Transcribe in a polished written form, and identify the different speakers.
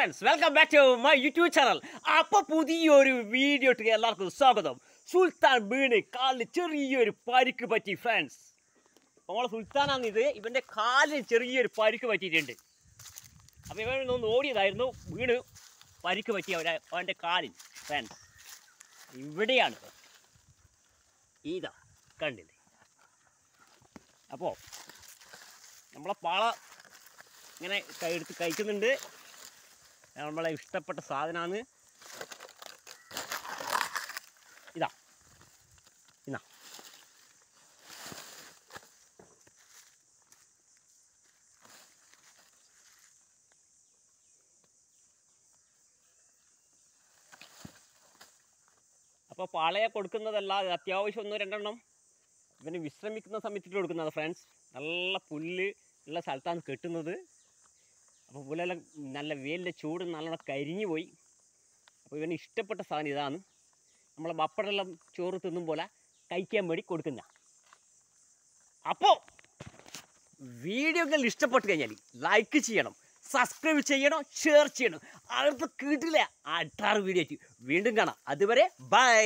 Speaker 1: Friends, welcome back to my YouTube channel. അപ്പോൾ പുതിയൊരു video ഇട്ട് എല്ലാവർക്കും സ്വാഗതം. സുൽത്താൻ വീണ് കാലിന് ചെറിയൊരു പരിക്ക് പറ്റി ഫ്രണ്ട്സ്. നമ്മളെ സുൽത്താനാണിത്. ഇവൻ്റെ കാലിന് ചെറിയൊരു പരിക്ക് പറ്റിയിട്ടുണ്ട്. അപ്പോൾ ഇവൻ ഒന്ന് ഓടിയതായിരുന്നു, വീണ് പരിക്ക് പറ്റി അവൻ്റെ കാലിന് ഫ്രണ്ട്സ്. ഇവിടെയാണ് ഇതാ കണ്ടില്ലേ. അപ്പോൾ നമ്മളെ പാള ഇങ്ങനെ എടുത്ത് കഴിക്കുന്നുണ്ട്. നമ്മളെ ഇഷ്ടപ്പെട്ട സാധനമാണ് ഇതാ. ഇതാ അപ്പോൾ പാളയെ കൊടുക്കുന്നതല്ല, അത്യാവശ്യം 1-2 ഇവന് വിശ്രമിക്കുന്ന സമയത്തിട്ട് കൊടുക്കുന്നത് ഫ്രണ്ട്സ്. നല്ല പുല്ല് ഉള്ള സ്ഥലത്താണ് കെട്ടുന്നത്. അപ്പോൾ പുല്ലെല്ലാം നല്ല വെയിലിൻ്റെ ചൂട് നല്ലോണം കരിഞ്ഞു പോയി. അപ്പോൾ ഇവന് ഇഷ്ടപ്പെട്ട സാധനം ഇതാണ്. നമ്മളെ ബപ്പടെല്ലാം ചോറ് തിന്നും പോലെ കഴിക്കാൻ വേണ്ടി കൊടുക്കുന്ന. അപ്പോൾ വീഡിയോകൾ ഇഷ്ടപ്പെട്ട് കഴിഞ്ഞാൽ ലൈക്ക് ചെയ്യണം, സബ്സ്ക്രൈബ് ചെയ്യണം, ഷെയർ ചെയ്യണം. അടുത്ത കിട്ടില്ല 6 വീഡിയോ വീണ്ടും കാണാം. അതുവരെ ബൈ.